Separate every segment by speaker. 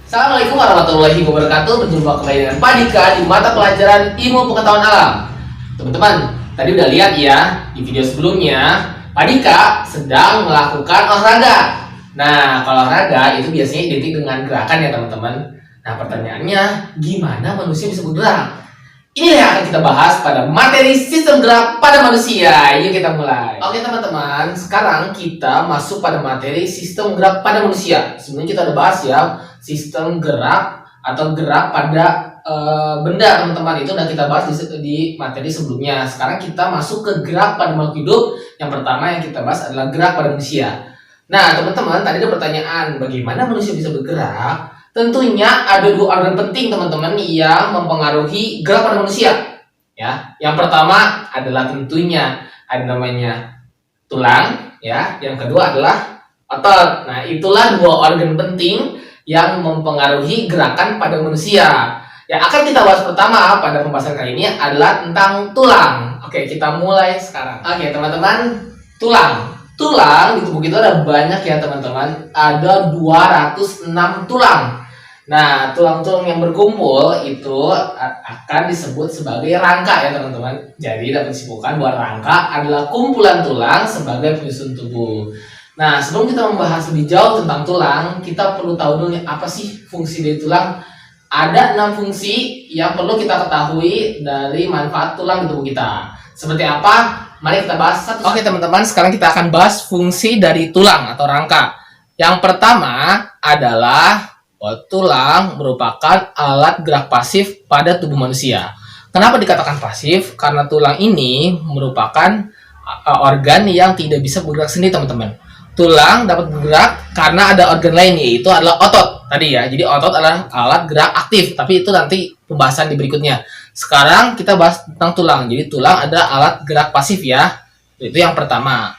Speaker 1: Assalamualaikum warahmatullahi wabarakatuh. Berjumpa kembali dengan Pak Dika di mata pelajaran Ilmu Pengetahuan Alam. Teman-teman, tadi udah lihat ya di video sebelumnya, Pak Dika sedang melakukan olahraga. Nah, kalau olahraga itu biasanya identik dengan gerakan ya teman-teman. Nah, pertanyaannya, gimana manusia bisa bergerak? Ini yang akan kita bahas pada materi sistem gerak pada manusia. Yuk kita mulai. Oke teman-teman, sekarang kita masuk pada materi sistem gerak pada manusia. Sebelumnya kita udah bahas ya sistem gerak atau gerak pada benda teman-teman, itu udah kita bahas di materi sebelumnya. Sekarang kita masuk ke gerak pada makhluk hidup. Yang pertama yang kita bahas adalah gerak pada manusia. Nah teman-teman, tadi ada pertanyaan, bagaimana manusia bisa bergerak? Tentunya ada dua organ penting teman-teman yang mempengaruhi gerak pada manusia. Ya, yang pertama adalah tentunya ada namanya tulang, ya. Yang kedua adalah otot. Nah, itulah dua organ penting yang mempengaruhi gerakan pada manusia. Yang akan kita bahas pertama pada pembahasan kali ini adalah tentang tulang. Oke, kita mulai sekarang. Oke, teman-teman, tulang. Tulang di tubuh kita ada banyak ya teman-teman. Ada 206 tulang. Nah, tulang-tulang yang berkumpul itu akan disebut sebagai rangka ya teman-teman. Jadi dapat disimpulkan bahwa rangka adalah kumpulan tulang sebagai penyusun tubuh. Nah, sebelum kita membahas lebih jauh tentang tulang, kita perlu tahu dulu nih apa sih fungsi dari tulang. Ada 6 fungsi yang perlu kita ketahui dari manfaat tulang di tubuh kita. Seperti apa? Mari kita bahas satu. Oke teman-teman, sekarang kita akan bahas fungsi dari tulang atau rangka. Yang pertama adalah tulang merupakan alat gerak pasif pada tubuh manusia. Kenapa dikatakan pasif? Karena tulang ini merupakan organ yang tidak bisa bergerak sendiri teman-teman. Tulang dapat bergerak karena ada organ lain, yaitu adalah otot tadi ya. Jadi otot adalah alat gerak aktif, tapi itu nanti pembahasan di berikutnya. Sekarang kita bahas tentang tulang. Jadi tulang ada alat gerak pasif ya. Itu yang pertama.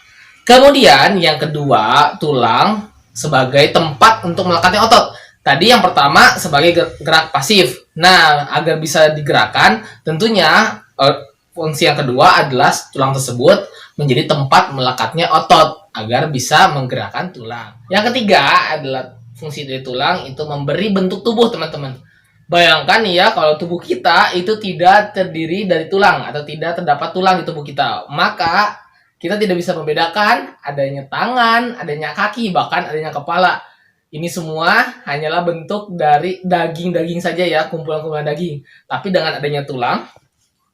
Speaker 1: Kemudian yang kedua, tulang sebagai tempat untuk melekatnya otot. Tadi yang pertama sebagai gerak pasif. Nah, agar bisa digerakkan, tentunya fungsi yang kedua adalah tulang tersebut menjadi tempat melekatnya otot agar bisa menggerakkan tulang. Yang ketiga adalah fungsi dari tulang itu memberi bentuk tubuh teman-teman. Bayangkan ya kalau tubuh kita itu tidak terdiri dari tulang atau tidak terdapat tulang di tubuh kita, maka kita tidak bisa membedakan adanya tangan, adanya kaki, bahkan adanya kepala. Ini semua hanyalah bentuk dari daging-daging saja ya, kumpulan-kumpulan daging. Tapi dengan adanya tulang,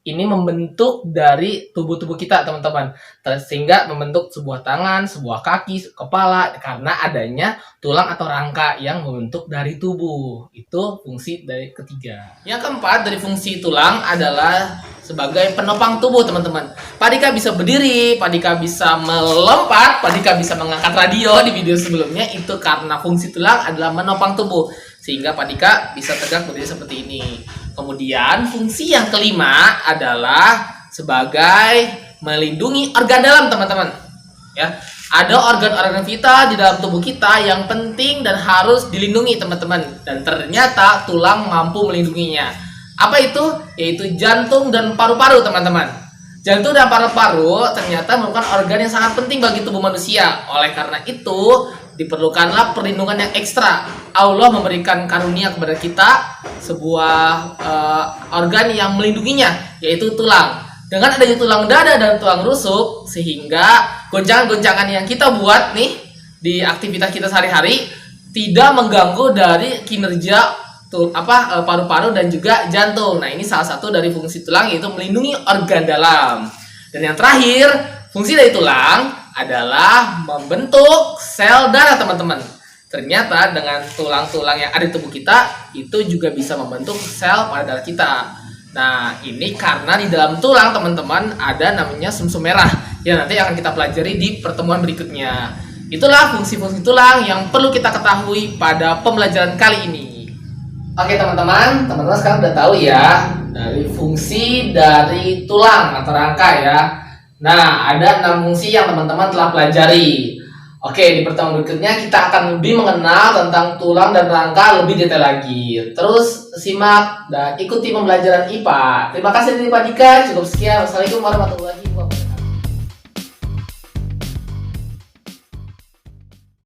Speaker 1: ini membentuk dari tubuh-tubuh kita teman-teman. Sehingga membentuk sebuah tangan, sebuah kaki, kepala, karena adanya tulang atau rangka yang membentuk dari tubuh. Itu fungsi dari ketiga. Yang keempat dari fungsi tulang adalah sebagai penopang tubuh teman-teman. Pak Dika bisa berdiri, Pak Dika bisa melompat, Pak Dika bisa mengangkat radio di video sebelumnya. Itu karena fungsi tulang adalah menopang tubuh, sehingga Pak Dika bisa tegak berdiri seperti ini. Kemudian fungsi yang kelima adalah sebagai melindungi organ dalam teman-teman. Ya, ada organ-organ vital di dalam tubuh kita yang penting dan harus dilindungi teman-teman. Dan ternyata tulang mampu melindunginya. Apa itu? Yaitu jantung dan paru-paru teman-teman. Jantung dan paru-paru ternyata merupakan organ yang sangat penting bagi tubuh manusia. Oleh karena itu, diperlukanlah perlindungan yang ekstra. Allah memberikan karunia kepada kita sebuah organ yang melindunginya, yaitu tulang. Dengan adanya tulang dada dan tulang rusuk, sehingga goncangan-goncangan yang kita buat nih di aktivitas kita sehari-hari tidak mengganggu dari kinerja paru-paru dan juga jantung. Nah, ini salah satu dari fungsi tulang, yaitu melindungi organ dalam. Dan yang terakhir, fungsi dari tulang adalah membentuk sel darah teman-teman. Ternyata dengan tulang-tulang yang ada di tubuh kita itu juga bisa membentuk sel pada darah kita. Nah, ini karena di dalam tulang teman-teman ada namanya sumsum merah yang nanti akan kita pelajari di pertemuan berikutnya. Itulah fungsi-fungsi tulang yang perlu kita ketahui pada pembelajaran kali ini. Oke teman-teman sekarang udah tahu ya dari fungsi dari tulang atau rangka ya. Nah, ada 6 fungsi yang teman-teman telah pelajari. Oke, di pertemuan berikutnya kita akan lebih mengenal tentang tulang dan rangka lebih detail lagi. Terus simak dan ikuti pembelajaran IPA. Terima kasih dari Pak Dika. Cukup sekian. Wassalamualaikum warahmatullahi wabarakatuh.